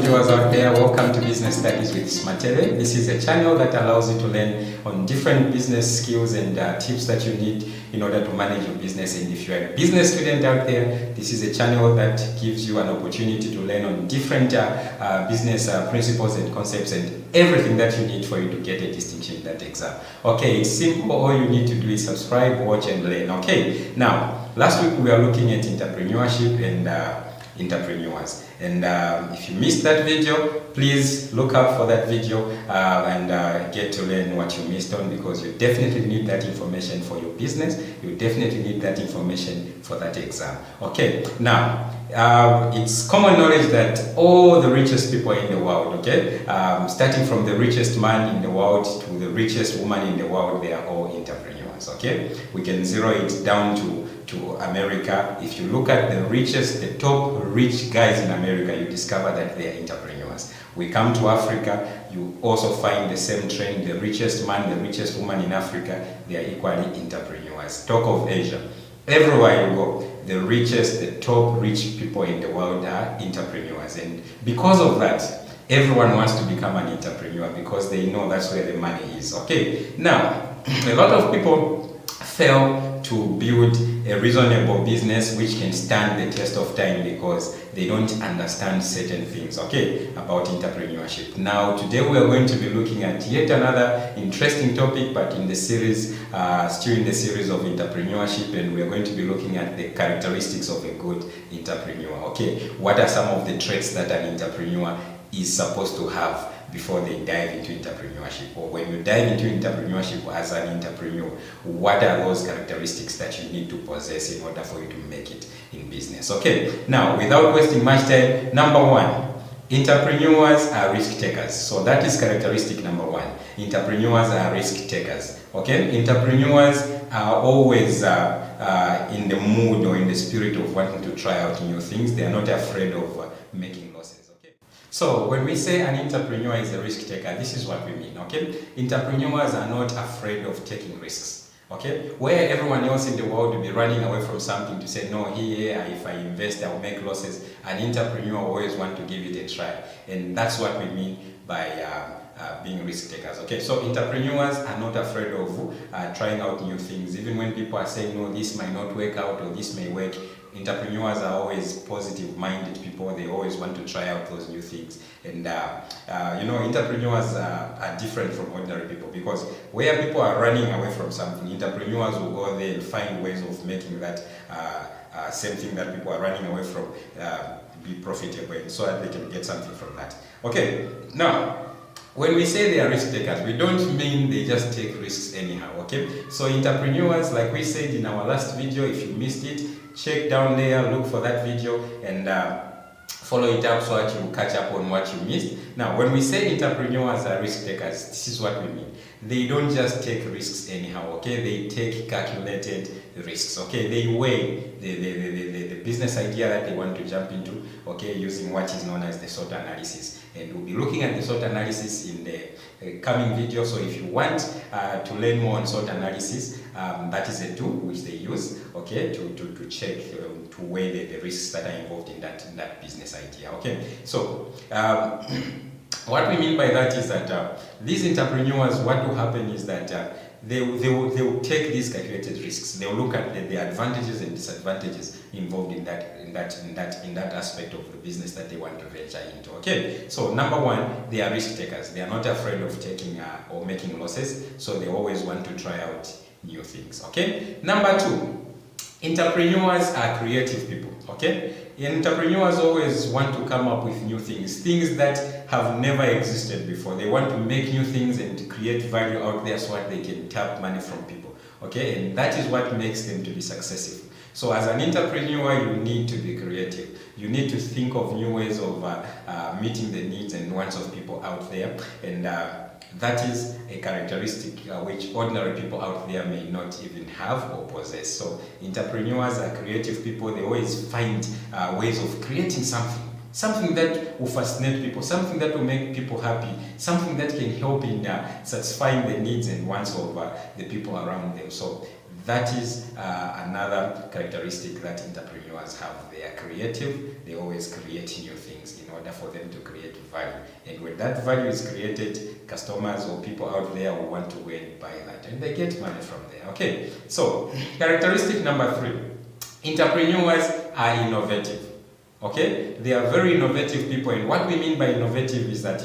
viewers out there, welcome to Business Studies with Simatele. This is a channel that allows you to learn on different business skills and tips that you need in order to manage your business. And if you're a business student out there, this is a channel that gives you an opportunity to learn on different business principles and concepts and everything that you need for you to get a distinction in that exam. Okay, it's simple. All you need to do is subscribe, watch and learn. Okay, now last week we were looking at entrepreneurship and entrepreneurs, and if you missed that video, please look up for that video and get to learn what you missed on, because you definitely need that information for your business. You definitely need that information for that exam. Okay, now it's common knowledge that all the richest people in the world, okay, starting from the richest man in the world to the richest woman in the world, they are all entrepreneurs. Okay, we can zero it down to America. If you look at the richest, the top rich guys in America, you discover that they are entrepreneurs. We come to Africa, you also find the same trend. The richest man, the richest woman in Africa, they are equally entrepreneurs. Talk of Asia, everywhere you go, the richest, the top rich people in the world are entrepreneurs. And because of that, everyone wants to become an entrepreneur because they know that's where the money is. Okay, now a lot of people fail to build a reasonable business which can stand the test of time because they don't understand certain things, okay, about entrepreneurship. Now today we are going to be looking at yet another interesting topic, but in the series, still in the series of entrepreneurship, and we are going to be looking at the characteristics of a good entrepreneur. Okay, what are some of the traits that an entrepreneur is supposed to have before they dive into entrepreneurship? Or when you dive into entrepreneurship as an entrepreneur, what are those characteristics that you need to possess in order for you to make it in business? Okay, now without wasting much time, number one, entrepreneurs are risk takers. So that is characteristic number one. Entrepreneurs are risk takers. Okay, entrepreneurs are always in the mood or in the spirit of wanting to try out new things. They are not afraid of making losses. So when we say an entrepreneur is a risk taker, this is what we mean, okay? Entrepreneurs are not afraid of taking risks, okay? Where everyone else in the world will be running away from something to say, no, here, if I invest, I'll make losses. An entrepreneur always wants to give it a try. And that's what we mean by being risk takers, okay? So entrepreneurs are not afraid of trying out new things. Even when people are saying, no, this might not work out or this may work, entrepreneurs are always positive-minded people. They always want to try out those new things. And, you know, entrepreneurs are different from ordinary people, because where people are running away from something, entrepreneurs will go there and find ways of making that same thing that people are running away from be profitable, and so that they can get something from that. Okay, now, when we say they are risk takers, we don't mean they just take risks anyhow, okay? So entrepreneurs, like we said in our last video, if you missed it, check down there, look for that video and follow it up so that you catch up on what you missed. Now, when we say entrepreneurs are risk takers, this is what we mean. They don't just take risks anyhow, okay? They take calculated risks, okay? They weigh the business idea that they want to jump into, okay, using what is known as the SWOT analysis. And we'll be looking at the SWOT analysis in the coming video. So if you want to learn more on SWOT analysis, that is a tool which they use, okay, to check, to weigh the risks that are involved in that business idea, okay? So what we mean by that is that these entrepreneurs, what will happen is that they will take these calculated risks. They will look at the advantages and disadvantages involved in that aspect of the business that they want to venture into. Okay, so number one, they are risk takers. They are not afraid of taking or making losses, so they always want to try out new things. Okay, number two, entrepreneurs are creative people. Okay, entrepreneurs always want to come up with new things that have never existed before. They want to make new things and create value out there so that they can tap money from people. Okay, and that is what makes them to be successful. So as an entrepreneur, you need to be creative. You need to think of new ways of meeting the needs and wants of people out there, and that is a characteristic which ordinary people out there may not even have or possess. So entrepreneurs are creative people. They always find ways of creating something that will fascinate people, something that will make people happy, something that can help in satisfying the needs and wants of the people around them. So That is another characteristic that entrepreneurs have. They are creative. They always create new things in order for them to create value. And when that value is created, customers or people out there will want to go and buy that, and they get money from there. Okay, so characteristic number 3, entrepreneurs are innovative. Okay, they are very innovative people, and what we mean by innovative is that,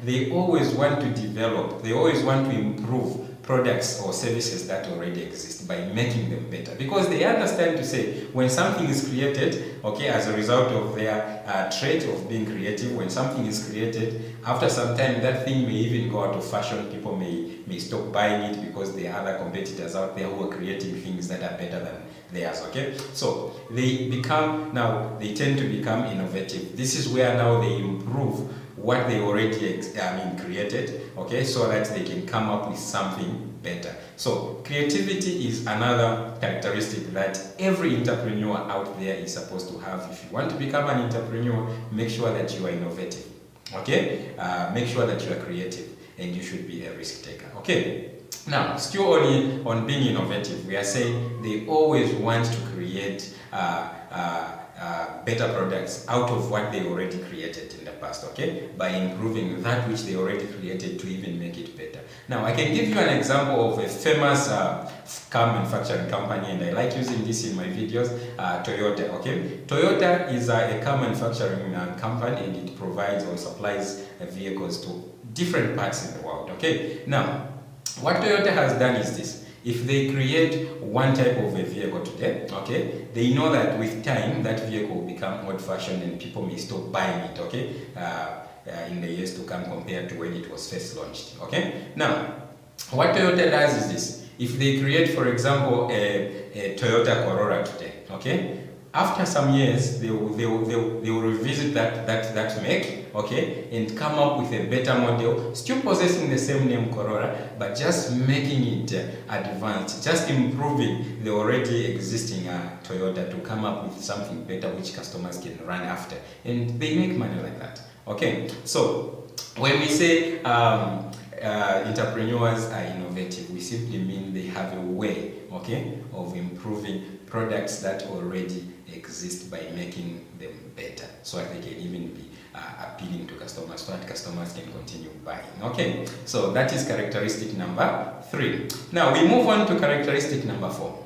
they always want to develop, they always want to improve products or services that already exist by making them better, because they understand to say when something is created, okay, as a result of their trait of being creative, when something is created, after some time that thing may even go out of fashion. People may stop buying it because there are other competitors out there who are creating things that are better than theirs. Okay, so they tend to become innovative. This is where now they improve what they already created, okay, so that they can come up with something better. So creativity is another characteristic that every entrepreneur out there is supposed to have. If you want to become an entrepreneur, make sure that you are innovative, okay, make sure that you are creative, and you should be a risk taker. Okay, now still only on being innovative, we are saying they always want to create better products out of what they already created in the past, okay, by improving that which they already created to even make it better. Now I can give you an example of a famous car manufacturing company, and I like using this in my videos, Toyota. Okay, Toyota is a car manufacturing company, and it provides or supplies vehicles to different parts in the world. Okay, now what Toyota has done is this. If they create one type of a vehicle today, okay, they know that with time that vehicle will become old-fashioned and people may stop buying it, okay, in the years to come compared to when it was first launched. Okay, now what Toyota does is this. If they create, for example, a Toyota Corolla today, okay, after some years they will revisit that make, okay, and come up with a better model, still possessing the same name Corolla, but just making it advanced, just improving the already existing Toyota to come up with something better which customers can run after, and they make money like that. Okay, so when we say entrepreneurs are innovative, we simply mean they have a way, okay, of improving products that already exist by making them better, so that they can even be appealing to customers, so that customers can continue buying. Okay, so that is characteristic number 3. Now we move on to characteristic number 4,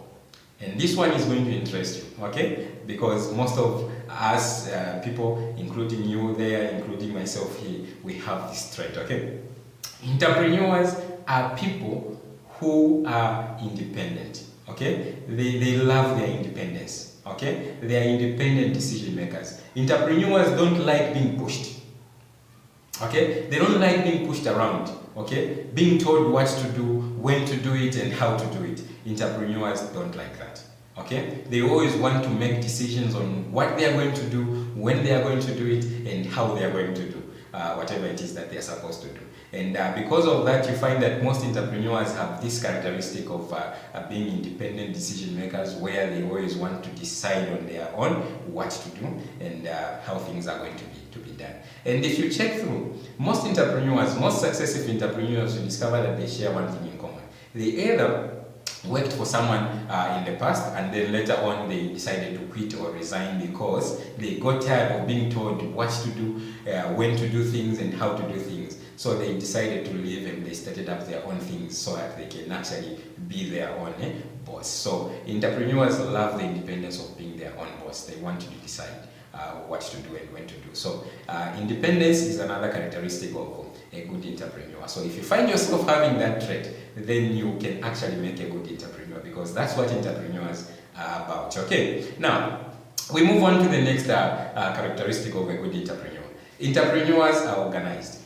and this one is going to interest you, okay, because most of us people, including you there, including myself here, we have this trait. Okay, entrepreneurs are people who are independent. Okay, they love their independence. Okay, they are independent decision makers. Entrepreneurs don't like being pushed. Okay, they don't like being pushed around. Okay, being told what to do, when to do it, and how to do it. Entrepreneurs don't like that. Okay, they always want to make decisions on what they are going to do, when they are going to do it, and how they are going to do whatever it is that they are supposed to do. And because of that, you find that most entrepreneurs have this characteristic of being independent decision makers, where they always want to decide on their own what to do and how things are going to be done. And if you check through, most entrepreneurs, most successful entrepreneurs, you discover that they share one thing in common. They either worked for someone in the past, and then later on they decided to quit or resign because they got tired of being told what to do, when to do things, and how to do things. So they decided to leave, and they started up their own things so that they can actually be their own boss. So entrepreneurs love the independence of being their own boss. They want to decide what to do and when to do. So independence is another characteristic of a good entrepreneur. So if you find yourself having that trait, then you can actually make a good entrepreneur, because that's what entrepreneurs are about. Okay, now we move on to the next characteristic of a good entrepreneur. Entrepreneurs are organized.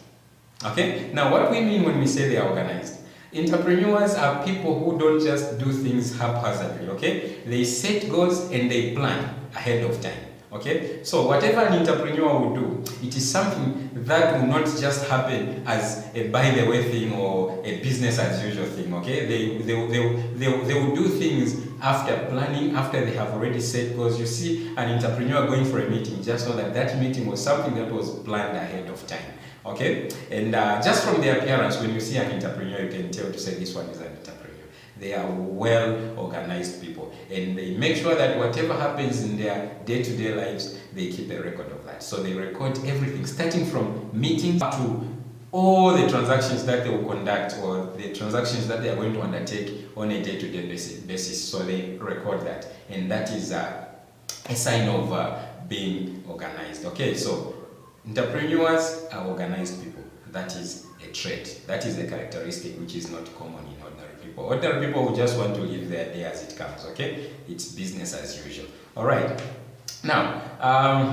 Okay, now what we mean when we say they are organized, entrepreneurs are people who don't just do things haphazardly. Okay, they set goals and they plan ahead of time. Okay, so whatever an entrepreneur will do, it is something that will not just happen as a by the way thing or a business as usual thing. Okay, they will do things after planning, after they have already set goals. You see an entrepreneur going for a meeting, just know that that meeting was something that was planned ahead of time. Okay, and just from the appearance, when you see an entrepreneur, you can tell to say this one is an entrepreneur. They are well organized people, and they make sure that whatever happens in their day-to-day lives, they keep a record of that. So they record everything, starting from meetings to all the transactions that they will conduct, or the transactions that they are going to undertake on a day-to-day basis. So they record that, and that is a sign of being organized. Okay, so entrepreneurs are organized people. That is a trait. That is a characteristic which is not common in ordinary people. Ordinary people will just want to live their day as it comes. Okay, it's business as usual. All right. Now,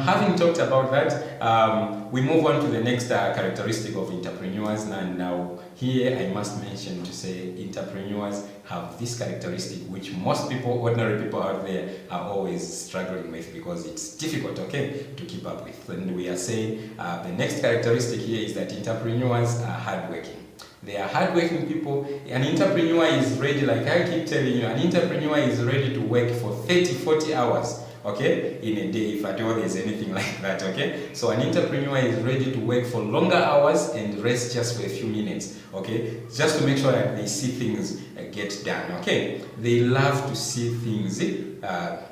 having talked about that, we move on to the next characteristic of entrepreneurs. And now here I must mention to say entrepreneurs have this characteristic which most people, ordinary people out there, are always struggling with, because it's difficult, okay, to keep up with. And we are saying the next characteristic here is that entrepreneurs are hardworking. They are hardworking people. An entrepreneur is ready, like I keep telling you, an entrepreneur is ready to work for 30, 40 hours. Okay, in a day, if at all there's anything like that. Okay, so an entrepreneur is ready to work for longer hours and rest just for a few minutes. Okay, just to make sure that they see things get done. Okay, they love to see things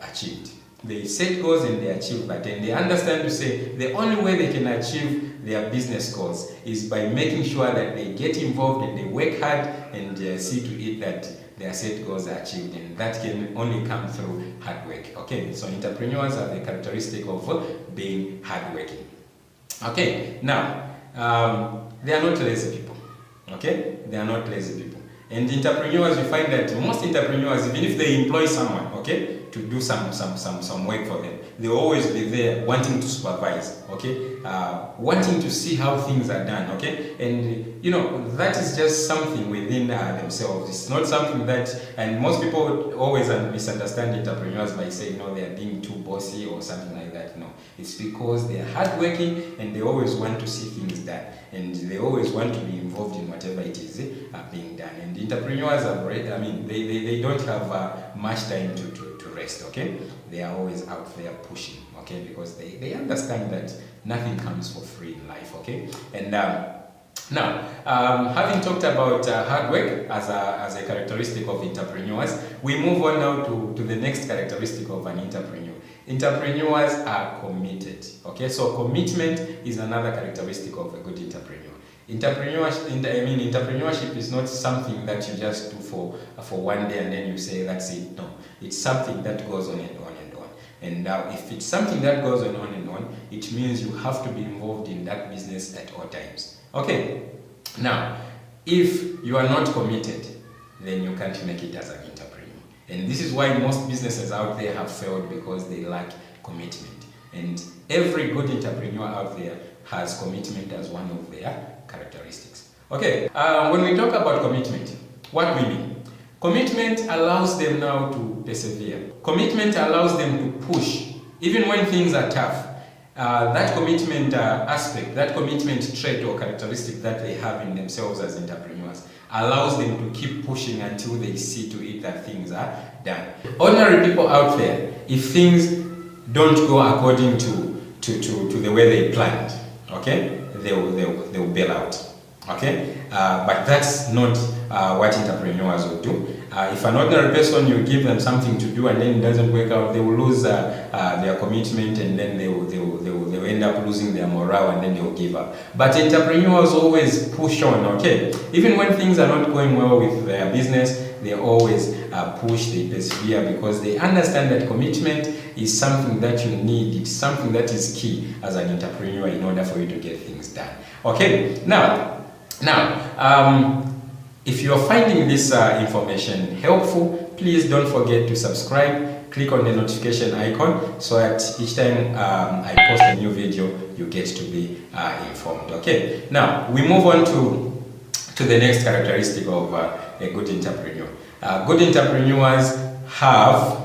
achieved. They set goals and they achieve that, and they understand to say the only way they can achieve their business goals is by making sure that they get involved and they work hard and see to it that their set goals are achieved, and that can only come through hard work. Okay, so entrepreneurs have the characteristic of being hardworking. Okay, now they are not lazy people. Okay, they are not lazy people. And entrepreneurs, you find that most entrepreneurs, even if they employ someone, okay, to do some work for them, they always be there wanting to supervise, okay, wanting to see how things are done, okay, and you know that is just something within themselves. It's not something that, and most people always misunderstand entrepreneurs by saying, no, they are being too bossy or something like that. No, it's because they are hardworking and they always want to see things done, and they always want to be involved in whatever it is being done. And entrepreneurs are, I mean, they don't have much time to rest. Okay, they are always out there pushing. Okay, because they understand that nothing comes for free in life. Okay, and now having talked about hard work as a characteristic of entrepreneurs, we move on now to the next characteristic of an entrepreneur. Entrepreneurs are committed. Okay, so commitment is another characteristic of a good entrepreneur. Entrepreneurship is not something that you just do for one day and then you say that's it. No, it's something that goes on and on and on. And if it's something that goes on and on, it means you have to be involved in that business at all times. Okay. Now, if you are not committed, then you can't make it as an entrepreneur. And this is why most businesses out there have failed, because they lack commitment. And every good entrepreneur out there has commitment as one of their characteristics. Okay, when we talk about commitment, what we mean? Commitment allows them now to persevere. Commitment allows them to push, even when things are tough. That commitment aspect, that commitment trait or characteristic that they have in themselves as entrepreneurs allows them to keep pushing until they see to it that things are done. Ordinary people out there, if things don't go according to the way they planned, okay, they'll bail out. Okay, but that's not what entrepreneurs will do. If an ordinary person, you give them something to do and then it doesn't work out, they will lose their commitment, and then they will end up losing their morale, and then they will give up. But entrepreneurs always push on. Okay, even when things are not going well with their business, they always push, they persevere, because they understand that commitment is something that you need. It's something that is key as an entrepreneur in order for you to get things done. Okay, now, if you are finding this information helpful, please don't forget to subscribe. Click on the notification icon so that each time I post a new video, you get to be informed. Okay, now we move on to the next characteristic of a good entrepreneur. Good entrepreneurs have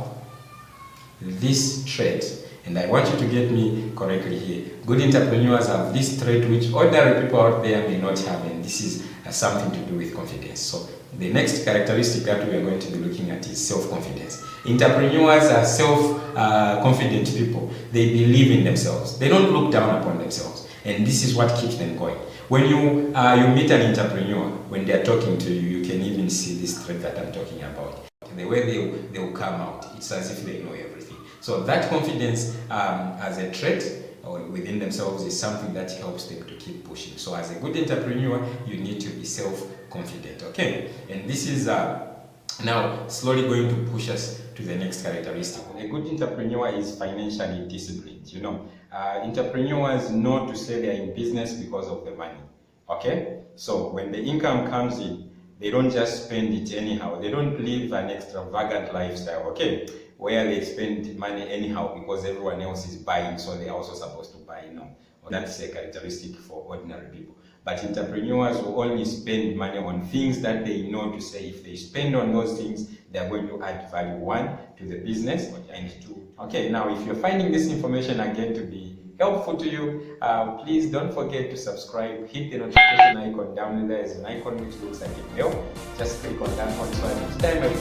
this trait, and I want you to get me correctly here. Good entrepreneurs have this trait which ordinary people out there may not have, and this is something to do with confidence. So the next characteristic that we are going to be looking at is self-confidence. Entrepreneurs are self-confident people. They believe in themselves. They don't look down upon themselves, and this is what keeps them going. When you meet an entrepreneur, when they are talking to you, you can even even see this trait that I'm talking about. The way they will come out, it's as if they know everything. So that confidence as a trait or within themselves is something that helps them to keep pushing. So as a good entrepreneur, you need to be self-confident, okay? And this is now slowly going to push us to the next characteristic. A good entrepreneur is financially disciplined. You know, entrepreneurs know to say they're in business because of the money, okay? So when the income comes in, they don't just spend it anyhow. They don't live an extravagant lifestyle, okay? Where they spend money anyhow because everyone else is buying, so they're also supposed to buy. No, that's a characteristic for ordinary people. But entrepreneurs will only spend money on things that they know to say if they spend on those things, they're going to add value, one, to the business, and two. Okay, now if you're finding this information again to be helpful to you, please don't forget to subscribe. Hit the notification icon down there. There's an icon which looks like a bell. Just click on that one so that each time I